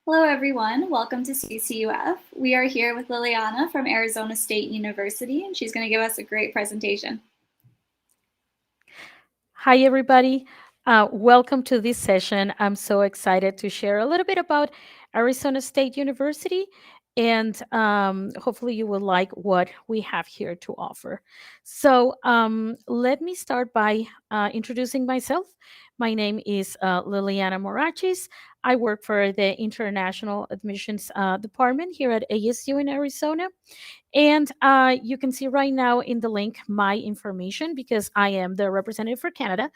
Hello, everyone. Welcome to CCUF. We are here with Liliana from Arizona State University, and she's going to give us a great presentation. Hi, everybody. Welcome to this session. I'm so excited to share a little bit about Arizona State University, and hopefully, you will like what we have here to offer. So, let me start by introducing myself. My name is Liliana Morachis. I work for the International Admissions Department here at ASU in Arizona. And you can see right now in the link my information because I am the representative for Canada.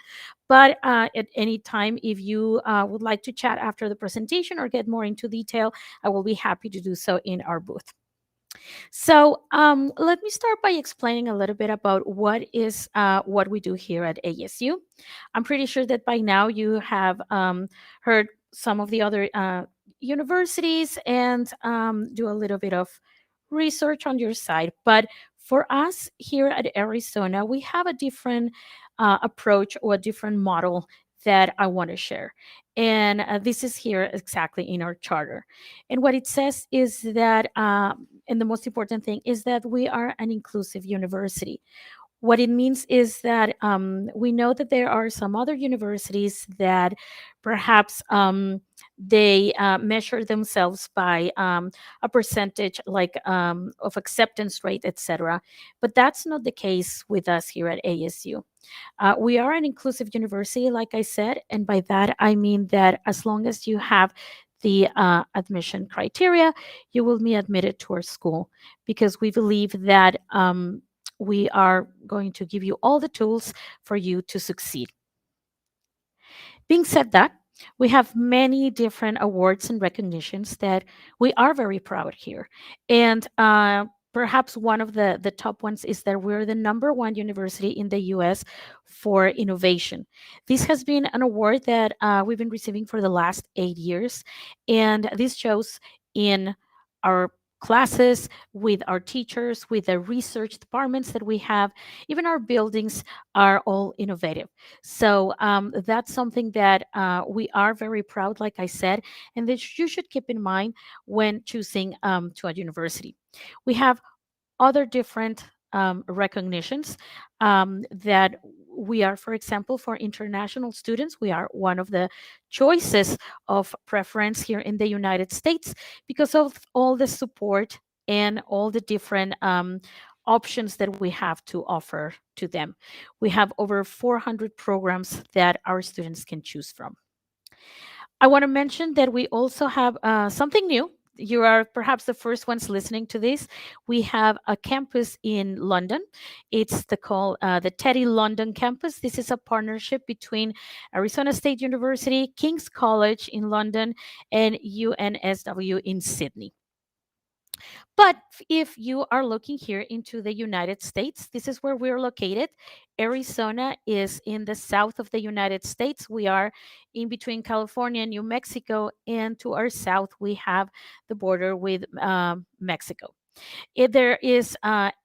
But at any time, if you would like to chat after the presentation or get more into detail, I will be happy to do so in our booth. So let me start by explaining a little bit about what we do here at ASU. I'm pretty sure that by now you have heard some of the other universities and do a little bit of research on your side. But for us here at Arizona, we have a different approach or a different model that I want to share. And this is here exactly in our charter. And what it says is that and the most important thing is that we are an inclusive university. What it means is that we know that there are some other universities that perhaps they measure themselves by a percentage like of acceptance rate, etc. But that's not the case with us here at ASU. We are an inclusive university, like I said, and by that I mean that as long as you have the admission criteria, you will be admitted to our school because we believe that we are going to give you all the tools for you to succeed. Being said that, we have many different awards and recognitions that we are very proud here. And perhaps one of the top ones is that we're the number one university in the US for innovation. This has been an award that we've been receiving for the last 8 years. And this shows in our classes, with our teachers, with the research departments that we have, even our buildings are all innovative. So that's something that we are very proud, like I said, and that you should keep in mind when choosing to a university. We have other different recognitions that we are, for example, for international students, we are one of the choices of preference here in the United States because of all the support and all the different options that we have to offer to them. We have over 400 programs that our students can choose from. I want to mention that we also have something new. You are perhaps the first ones listening to this. We have a campus in London. It's the Teddy London campus. This is a partnership between Arizona State University, King's College in London, and UNSW in Sydney. But if you are looking here into the United States, this is where we're located. Arizona is in the south of the United States. We are in between California and New Mexico, and to our south, we have the border with Mexico. There is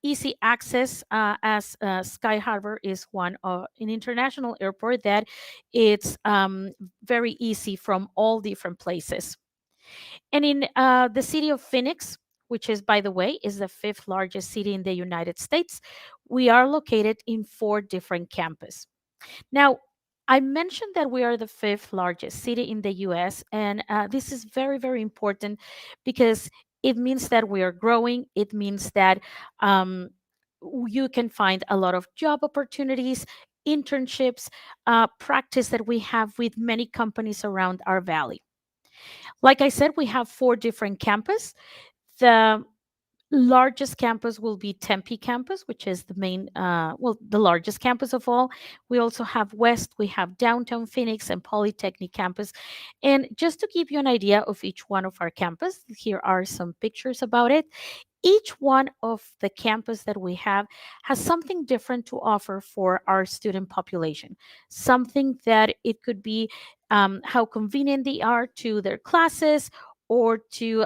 easy access as Sky Harbor is an international airport that it's very easy from all different places. And in the city of Phoenix, which is, by the way, is the fifth largest city in the United States, we are located in four different campuses. Now, I mentioned that we are the fifth largest city in the US, and this is very, very important because it means that we are growing. It means that um, you can find a lot of job opportunities, internships, practice that we have with many companies around our valley. Like I said, we have four different campuses. The largest campus will be Tempe campus, which is the largest campus of all. We also have West, we have downtown Phoenix and Polytechnic campus. And just to give you an idea of each one of our campus, here are some pictures about it. Each one of the campus that we have has something different to offer for our student population. Something that it could be how convenient they are to their classes or to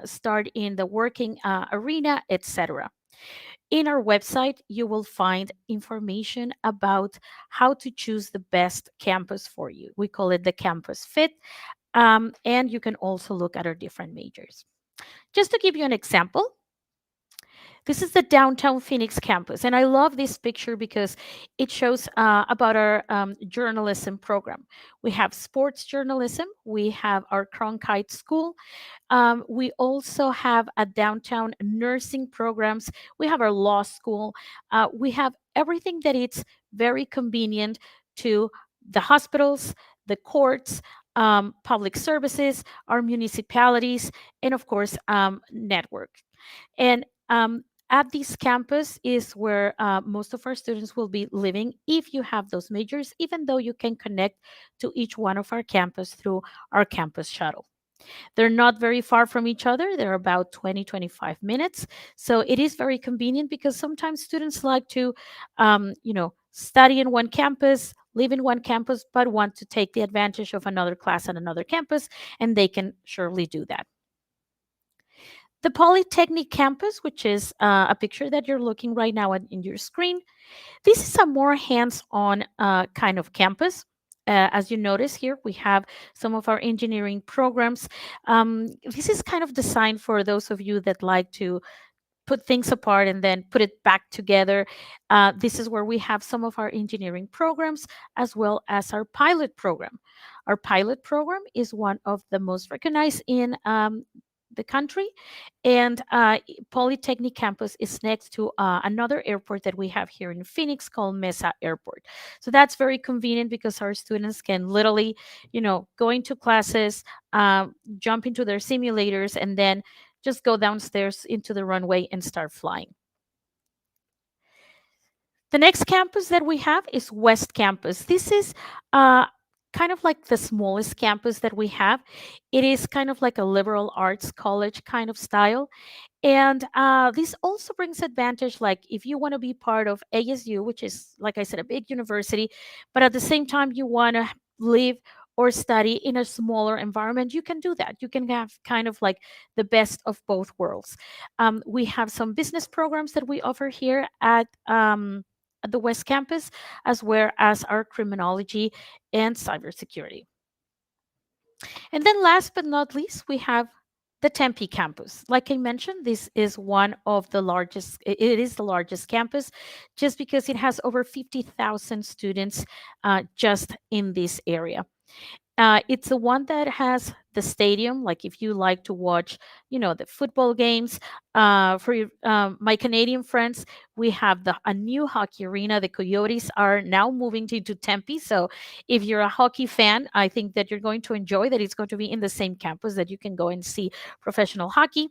start in the working arena, etc. In our website, you will find information about how to choose the best campus for you. We call it the campus fit. And you can also look at our different majors. Just to give you an example, this is the downtown Phoenix campus. And I love this picture because it shows about our journalism program. We have sports journalism, we have our Cronkite School, we also have a downtown nursing programs. We have our law school. We have everything that it's very convenient to the hospitals, the courts, public services, our municipalities, and of course, network. And at this campus is where most of our students will be living if you have those majors, even though you can connect to each one of our campus through our campus shuttle. They're not very far from each other. They're about 20, 25 minutes. So it is very convenient because sometimes students like to, study in one campus, live in one campus, but want to take the advantage of another class on another campus, and they can surely do that. The Polytechnic campus, which is a picture that you're looking right now in your screen, this is a more hands-on kind of campus. As you notice here, we have some of our engineering programs. This is kind of designed for those of you that like to put things apart and then put it back together. This is where we have some of our engineering programs as well as our pilot program. Our pilot program is one of the most recognized in the country, and Polytechnic campus is next to another airport that we have here in Phoenix called Mesa Airport. So that's very convenient because our students can literally, go into classes, jump into their simulators, and then just go downstairs into the runway and start flying. The next campus that we have is West Campus. This is uh, kind of like the smallest campus that we have. It is kind of like a liberal arts college kind of style. And this also brings advantage, like if you want to be part of ASU, which is, like I said, a big university, but at the same time you want to live or study in a smaller environment, you can do that. You can have kind of like the best of both worlds. We have some business programs that we offer here at the West Campus, as well as our criminology and cybersecurity. And then last but not least, we have the Tempe campus. Like I mentioned, this is one of the largest, it is the largest campus just because it has over 50,000 students just in this area. It's the one that has the stadium. Like if you like to watch, the football games. My Canadian friends, we have a new hockey arena. The Coyotes are now moving to Tempe. So if you're a hockey fan, I think that you're going to enjoy that. It's going to be in the same campus that you can go and see professional hockey.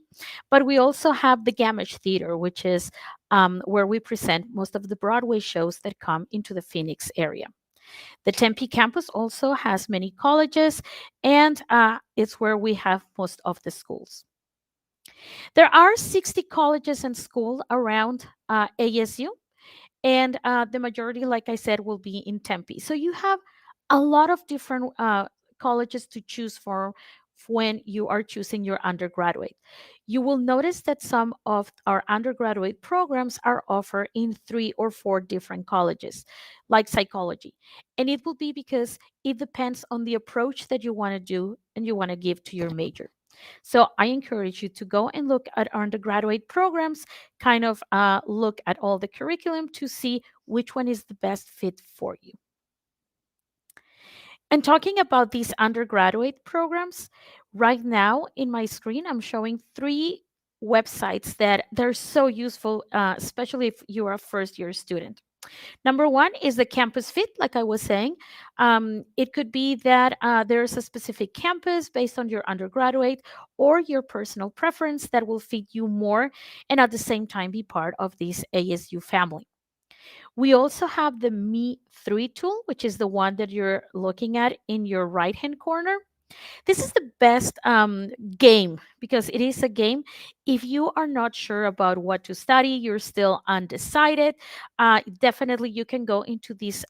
But we also have the Gamish Theater, which is where we present most of the Broadway shows that come into the Phoenix area. The Tempe campus also has many colleges, and it's where we have most of the schools. There are 60 colleges and schools around ASU, and the majority, like I said, will be in Tempe. So you have a lot of different colleges to choose for when you are choosing your undergraduate. You will notice that some of our undergraduate programs are offered in 3 or 4 different colleges, like psychology. And it will be because it depends on the approach that you want to do and you want to give to your major. So I encourage you to go and look at our undergraduate programs, kind of look at all the curriculum to see which one is the best fit for you. And talking about these undergraduate programs, right now in my screen, I'm showing 3 websites that they're so useful, especially if you are a first year student. Number one is the campus fit, like I was saying. It could be that there's a specific campus based on your undergraduate or your personal preference that will fit you more and at the same time be part of this ASU family. We also have the Me 3 tool, which is the one that you're looking at in your right hand corner. This is the best game because it is a game. If you are not sure about what to study, you're still undecided, definitely you can go into this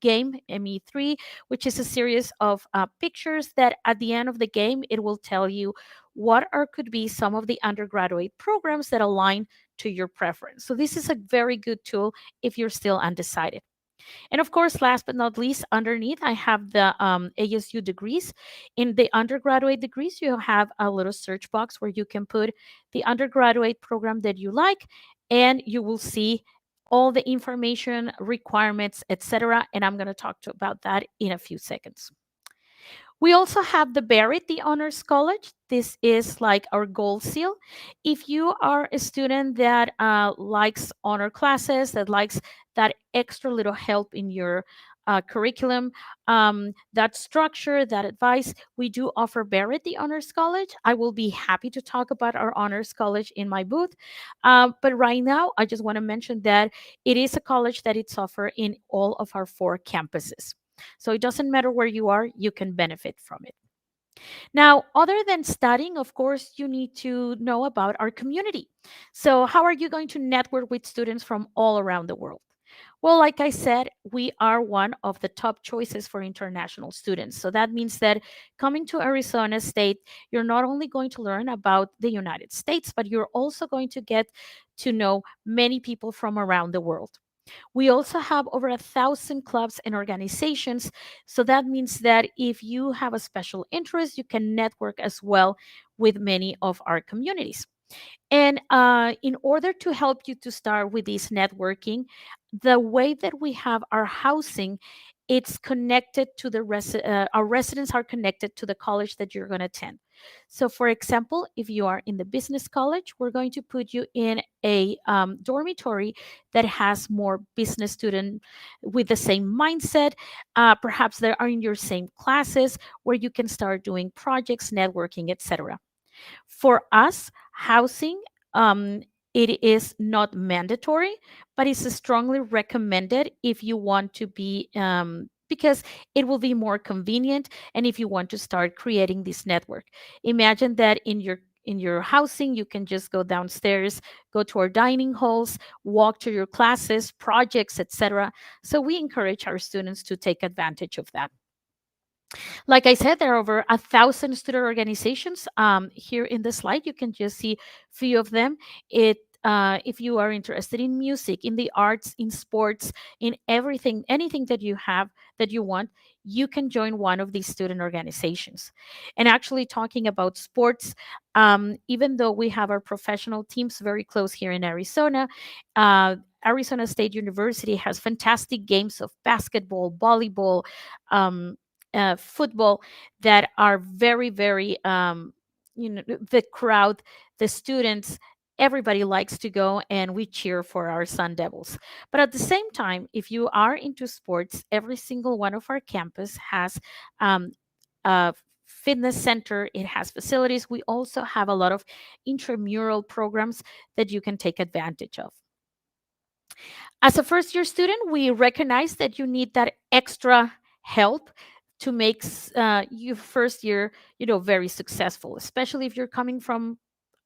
game, ME3, which is a series of pictures that at the end of the game, it will tell you what are could be some of the undergraduate programs that align to your preference. So this is a very good tool if you're still undecided. And of course, last but not least, underneath, I have the ASU degrees. In the undergraduate degrees, you have a little search box where you can put the undergraduate program that you like, and you will see all the information, requirements, etc. And I'm going to talk about that in a few seconds. We also have the Barrett, the Honors College. This is like our gold seal. If you are a student that likes honor classes, that likes that extra little help in your curriculum, that structure, that advice, we do offer Barrett, the Honors College. I will be happy to talk about our Honors College in my booth. But right now, I just want to mention that it is a college that it's offered in all of our 4 campuses. So it doesn't matter where you are, you can benefit from it. Now, other than studying, of course, you need to know about our community. So, how are you going to network with students from all around the world? Well, like I said, we are one of the top choices for international students. So that means that coming to Arizona State, you're not only going to learn about the United States, but you're also going to get to know many people from around the world. We also have over 1,000 clubs and organizations. So that means that if you have a special interest, you can network as well with many of our communities. And in order to help you to start with this networking, the way that we have our housing, it's connected to our residents are connected to the college that you're going to attend. So, for example, if you are in the business college, we're going to put you in a dormitory that has more business students with the same mindset. Perhaps they are in your same classes where you can start doing projects, networking, etc. For us, housing, um, it is not mandatory, but it's strongly recommended if you want to be, because it will be more convenient, and if you want to start creating this network. Imagine that in your housing, you can just go downstairs, go to our dining halls, walk to your classes, projects, etc. So we encourage our students to take advantage of that. Like I said, there are over 1,000 student organizations. Here in the slide, you can just see a few of them. If you are interested in music, in the arts, in sports, in everything, anything that you have that you want, you can join one of these student organizations. And actually, talking about sports, even though we have our professional teams very close here in Arizona, Arizona State University has fantastic games of basketball, volleyball, um, football that are very, very, the crowd, the students, everybody likes to go, and we cheer for our Sun Devils. But at the same time, if you are into sports, every single one of our campus has um, a fitness center, it has facilities. We also have a lot of intramural programs that you can take advantage of. As a first year student, we recognize that you need that extra help to make your first year, very successful, especially if you're coming from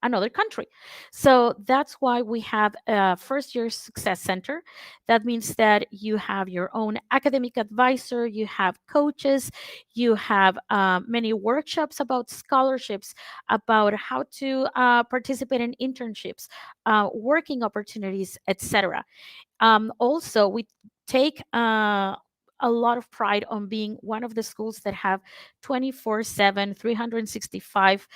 another country. So that's why we have a first year success center. That means that you have your own academic advisor, you have coaches, you have many workshops about scholarships, about how to participate in internships, working opportunities, etc. Also, we take a lot of pride on being one of the schools that have 24/7, 365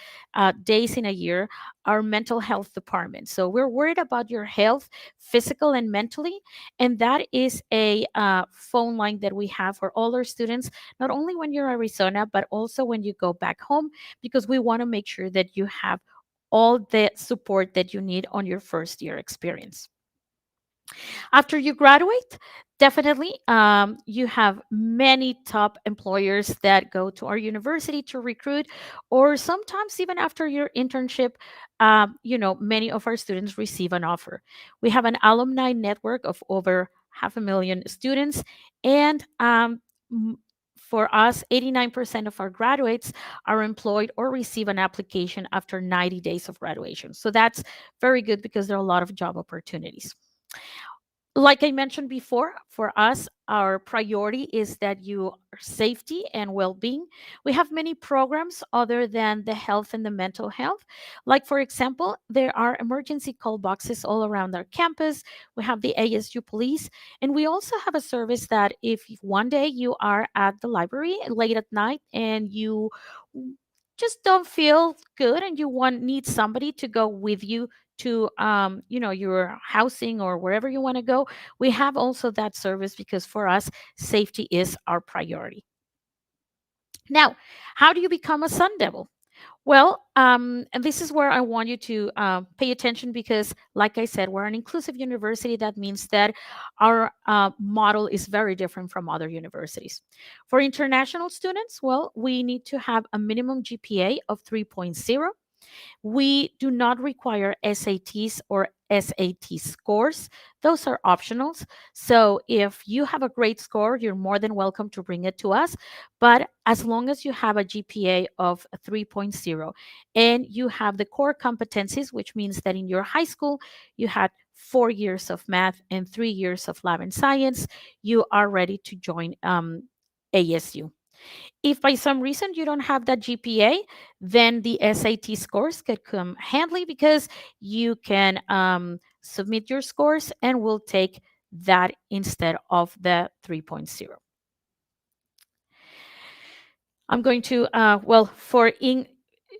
days in a year, our mental health department. So we're worried about your health, physical and mentally. And that is a phone line that we have for all our students, not only when you're in Arizona, but also when you go back home, because we want to make sure that you have all the support that you need on your first year experience. After you graduate, definitely you have many top employers that go to our university to recruit, or sometimes even after your internship, many of our students receive an offer. We have an alumni network of over 500,000 students, and m- for us, 89% of our graduates are employed or receive an application after 90 days of graduation. So that's very good because there are a lot of job opportunities. Like I mentioned before, for us, our priority is that your safety and well-being. We have many programs other than the health and the mental health. Like for example, there are emergency call boxes all around our campus. We have the ASU police, and we also have a service that if one day you are at the library late at night and you just don't feel good and you want need somebody to go with you to your housing or wherever you want to go, we have also that service because for us safety is our priority. Now, how do you become a sun devil? Well, and this is where I want you to pay attention because, like I said, we're an inclusive university. That means that our model is very different from other universities. For international students, well, we need to have a minimum GPA of 3.0. We do not require SATs or SAT scores. Those are optionals. So if you have a great score, you're more than welcome to bring it to us. But as long as you have a GPA of 3.0 and you have the core competencies, which means that in your high school you had 4 years of math and 3 years of lab and science, you are ready to join ASU. If by some reason you don't have that GPA, then the SAT scores could come handy because you can submit your scores and we'll take that instead of the 3.0. I'm going to,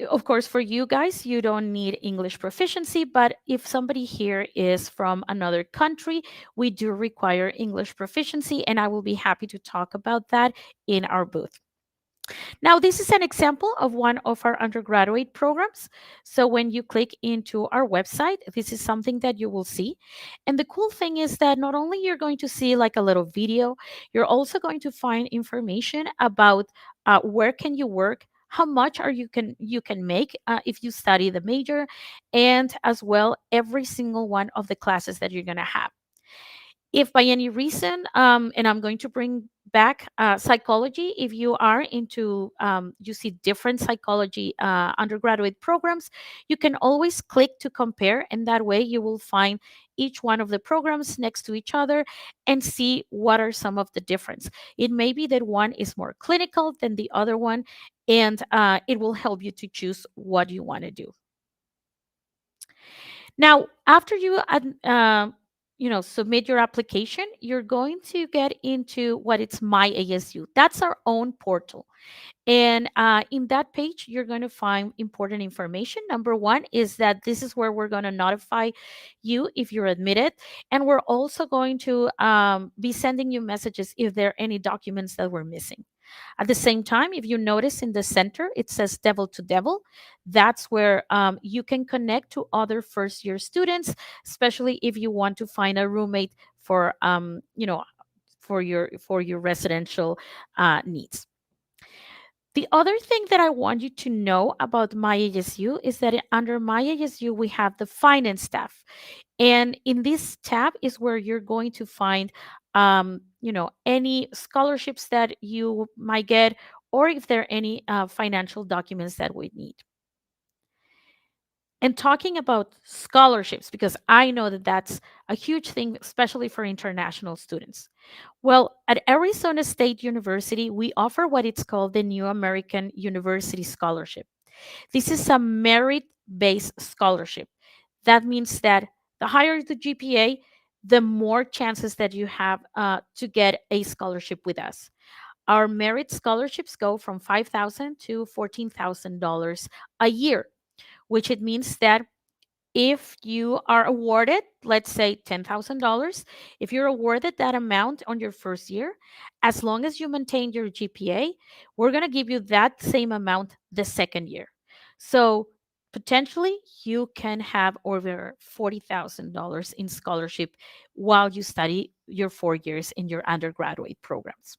of course, for you guys, you don't need English proficiency, but if somebody here is from another country, we do require English proficiency, and I will be happy to talk about that in our booth. Now, this is an example of one of our undergraduate programs. So when you click into our website, this is something that you will see. And the cool thing is that not only you're going to see like a little video, you're also going to find information about where can you work, how much are you can make if you study the major, and as well every single one of the classes that you're going to have. If by any reason, and I'm going to bring back psychology, if you are into, you see different psychology undergraduate programs, you can always click to compare, and that way you will find each one of the programs next to each other and see what are some of the difference. It may be that one is more clinical than the other one, and it will help you to choose what you want to do. Now, after you submit your application, you're going to get into what it's My ASU. That's our own portal. And in that page, you're going to find important information. Number one is that this is where we're going to notify you if you're admitted. And we're also going to be sending you messages if there are any documents that we're missing. At the same time, if you notice in the center, it says Devil to Devil. That's where you can connect to other first year students, especially if you want to find a roommate for, for your residential needs. The other thing that I want you to know about My ASU is that under My ASU, we have the finance staff. And in this tab is where you're going to find, any scholarships that you might get, or if there are any financial documents that we need. And talking about scholarships, because I know that that's a huge thing, especially for international students. Well, at Arizona State University, we offer what it's called the New American University Scholarship. This is a merit based scholarship. That means that the higher the GPA, the more chances that you have to get a scholarship with us. Our merit scholarships go from $5,000 to $14,000 a year, which it means that if you are awarded, let's say $10,000, if you're awarded that amount on your first year, as long as you maintain your GPA, we're going to give you that same amount the second year. So potentially you can have over $40,000 in scholarship while you study your 4 years in your undergraduate programs.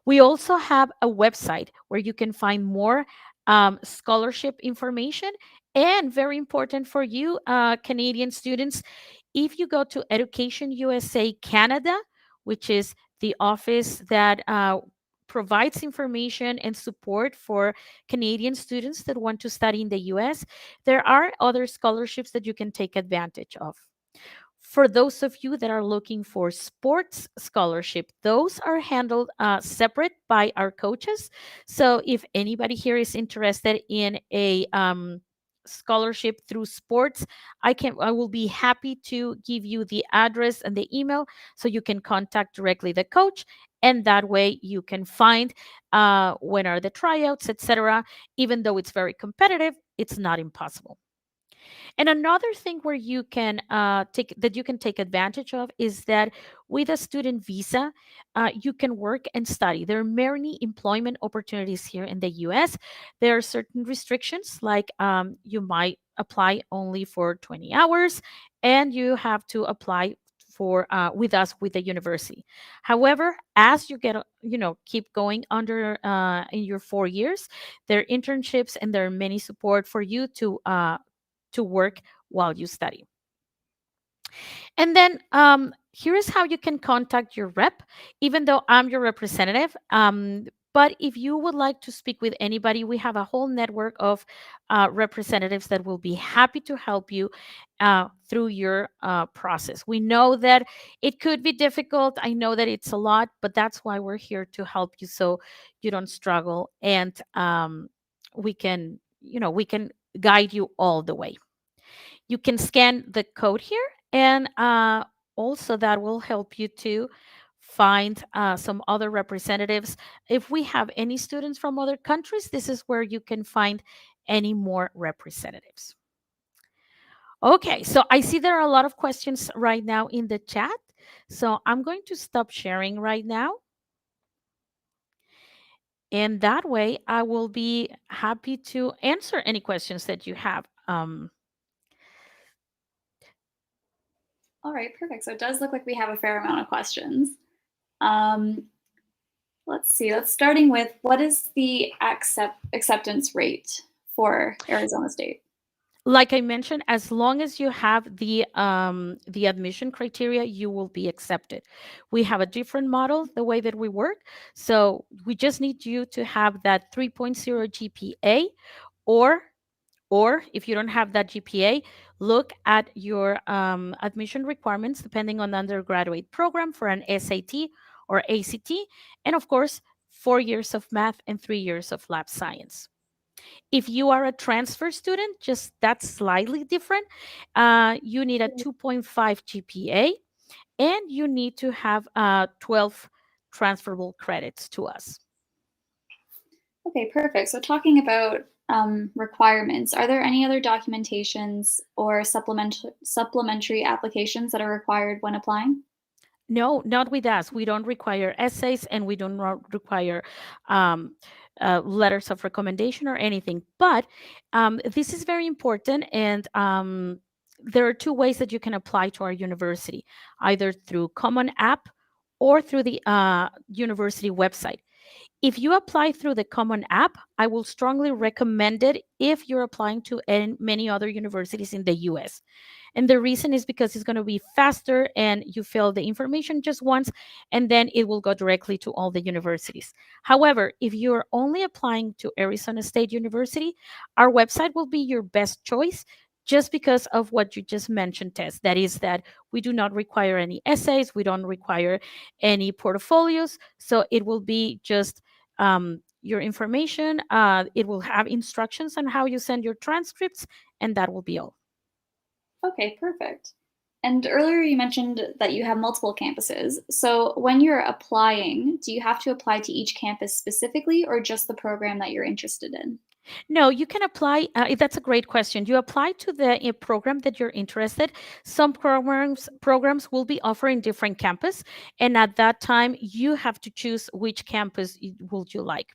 We also have a website where you can find more scholarship information. And very important for you, Canadian students, if you go to Education USA Canada, which is the office that provides information and support for Canadian students that want to study in the US, there are other scholarships that you can take advantage of. For those of you that are looking for sports scholarship, those are handled separate by our coaches. So if anybody here is interested in a scholarship through sports, I will be happy to give you the address and the email so you can contact directly the coach, and that way you can find when are the tryouts, etc. Even though it's very competitive, it's not impossible. And another thing where you can take advantage of is that with a student visa, you can work and study. There are many employment opportunities here in the U.S. There are certain restrictions, like you might apply only for 20 hours, and you have to apply for with us with the university. However, as you get keep going under in your 4 years, there are internships and there are many support for you to work while you study. And then here is how you can contact your rep, even though I'm your representative. But if you would like to speak with anybody, we have a whole network of representatives that will be happy to help you through your process. We know that it could be difficult. I know that it's a lot, but that's why we're here to help you so you don't struggle, and we can guide you all the way. You can scan the code here, and also that will help you to find some other representatives. If we have any students from other countries, this is where you can find any more representatives. Okay, so I see there are a lot of questions right now in the chat. So I'm going to stop sharing right now. And that way I will be happy to answer any questions that you have. All right, perfect. So it does look like we have a fair amount of questions. Um, let's see. Let's starting with, what is the acceptance rate for Arizona State? Like I mentioned, as long as you have the admission criteria, you will be accepted. We have a different model the way that we work, so we just need you to have that 3.0 GPA, or if you don't have that GPA, look at your admission requirements depending on the undergraduate program for an SAT or ACT, and of course 4 years of math and 3 years of lab science. If you are a transfer student, just that's slightly different. You need a 2.5 GPA, and you need to have 12 transferable credits to us. Okay, perfect. So talking about requirements, are there any other documentations or supplementary applications that are required when applying? No, not with us. We don't require essays, and we don't require um, letters of recommendation or anything. But this is very important, and there are two ways that you can apply to our university, either through Common App or through the university website. If you apply through the Common App, I will strongly recommend it if you're applying to many other universities in the US. And the reason is because it's going to be faster, and you fill the information just once, and then it will go directly to all the universities. However, if you're only applying to Arizona State University, our website will be your best choice, just because of what you just mentioned, Tess. That is that we do not require any essays, we don't require any portfolios. So it will be just your information. It will have instructions on how you send your transcripts, and that will be all. Okay, perfect. And earlier you mentioned that you have multiple campuses. So when you're applying, do you have to apply to each campus specifically, or just the program that you're interested in? No, you can apply. That's a great question. You apply to the program that you're interested. Some programs will be offering different campus, and at that time, you have to choose which campus would you like.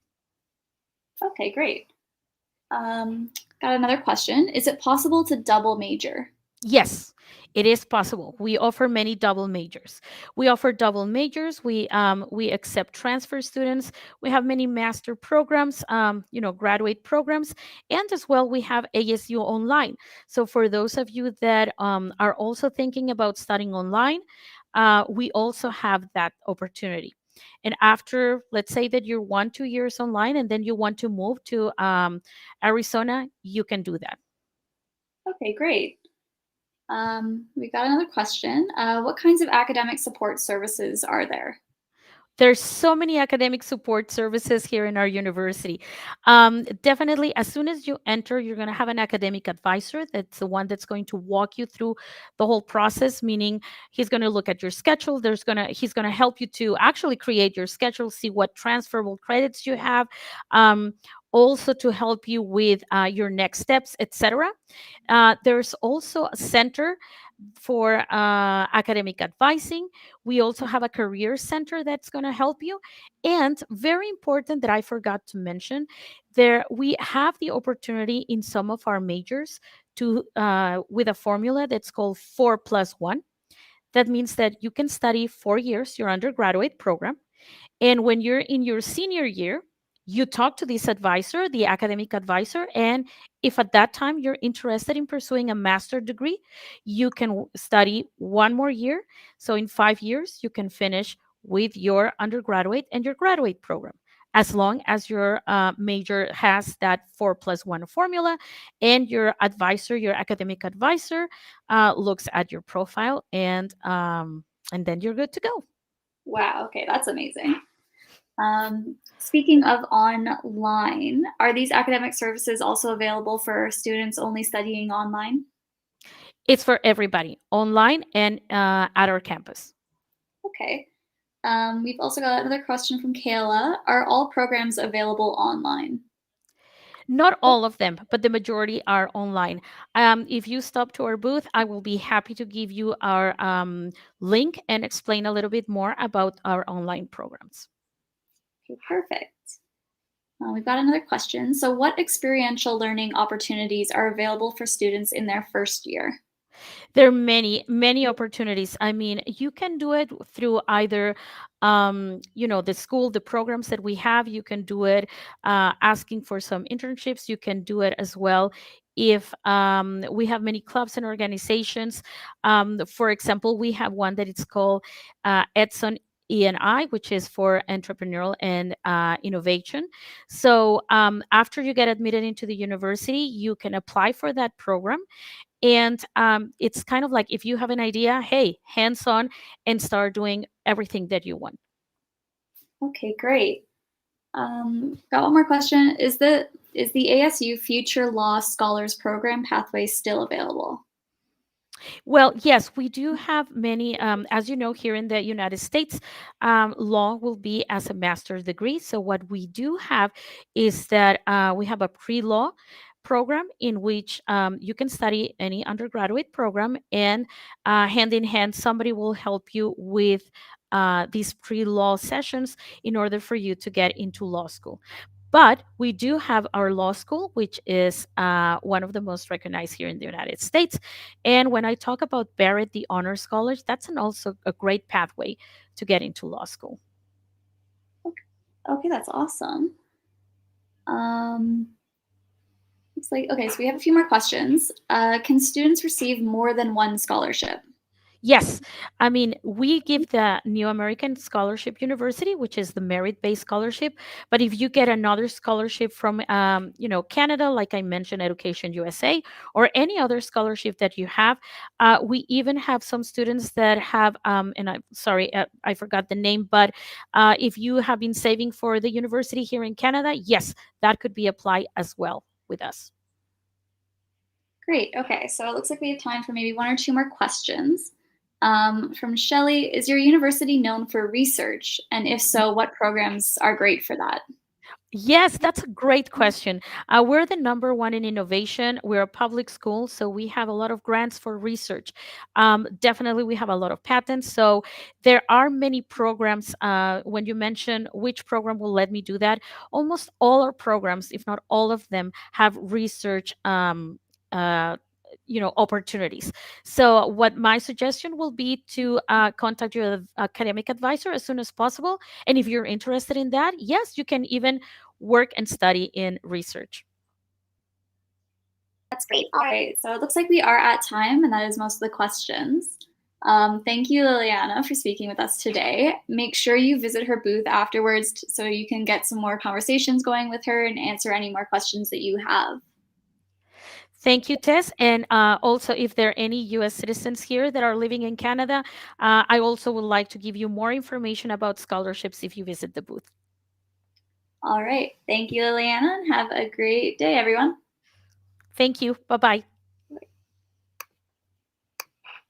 Okay, great. Got another question. Is it possible to double major? Yes, it is possible. We offer many double majors. We offer double majors. We accept transfer students. We have many master programs, graduate programs, and as well we have ASU online. So for those of you that are also thinking about studying online, we also have that opportunity. And after, let's say that you're 1-2 years online, and then you want to move to Arizona, you can do that. Okay, great. We got another question. What kinds of academic support services are there? There's so many academic support services here in our university. Definitely, as soon as you enter, you're going to have an academic advisor. That's the one that's going to walk you through the whole process. Meaning, he's going to look at your schedule. He's going to help you to actually create your schedule, see what transferable credits you have, um, also to help you with your next steps, etc. There's also a center for academic advising. We also have a career center that's going to help you. And very important that I forgot to mention, there we have the opportunity in some of our majors to with a formula that's called 4+1. That means that you can study 4 years your undergraduate program, and when you're in your senior year, you talk to this advisor, the academic advisor, and if at that time you're interested in pursuing a master's degree, you can study 1 more year. So in 5 years, you can finish with your undergraduate and your graduate program, as long as your major has that 4+1 formula, and your advisor, your academic advisor, looks at your profile, and then you're good to go. Wow, okay, that's amazing. Speaking of online, are these academic services also available for students only studying online? It's for everybody, online and at our campus. Okay. We've also got another question from Kayla. Are all programs available online? Not all of them, but the majority are online. If you stop to our booth, I will be happy to give you our link and explain a little bit more about our online programs. Okay, perfect. We've got another question. So, what experiential learning opportunities are available for students in their first year? There are many, many opportunities. I mean, you can do it through either, the school, the programs that we have. You can do it asking for some internships. You can do it as well if we have many clubs and organizations. For example, we have one that it's called Edson ENI, which is for entrepreneurial and innovation. So after you get admitted into the university, you can apply for that program, and it's kind of like if you have an idea, hey, hands on and start doing everything that you want. Okay, great. Got one more question. Is the ASU Future Law Scholars Program pathway still available? Well, yes, we do have many. As you know, here in the United States, law will be as a master's degree. So, what we do have is that we have a pre law program in which you can study any undergraduate program, and hand in hand, somebody will help you with these pre law sessions in order for you to get into law school. But we do have our law school, which is one of the most recognized here in the United States. And when I talk about Barrett, the honor scholars, that's also a great pathway to get into law school. Okay, okay, that's awesome. Um, Looks like okay. So we have a few more questions. Can students receive more than one scholarship? Yes, I mean, we give the New American Scholarship University, which is the merit-based scholarship. But if you get another scholarship from, Canada, like I mentioned, Education USA, or any other scholarship that you have, we even have some students that have, and I'm sorry, I forgot the name, but if you have been saving for the university here in Canada, yes, that could be applied as well with us. Great. Okay, so it looks like we have time for maybe one or two more questions. From Shelley, is your university known for research? And if so, what programs are great for that? Yes, that's a great question. We're the number one in innovation. We're a public school, so we have a lot of grants for research. Definitely, we have a lot of patents. So there are many programs. When you mention which program will let me do that, almost all our programs, if not all of them, have research. Uh, Opportunities. So what my suggestion will be to contact your academic advisor as soon as possible, and if you're interested in that, yes, you can even work and study in research. That's great. All right, so it looks like we are at time, and that is most of the questions. Thank you, Liliana, for speaking with us today. Make sure you visit her booth afterwards so you can get some more conversations going with her and answer any more questions that you have. Thank you, Tess. And also, if there are any US citizens here that are living in Canada, I also would like to give you more information about scholarships if you visit the booth. All right. Thank you, Liliana, and have a great day, everyone. Thank you. Bye bye.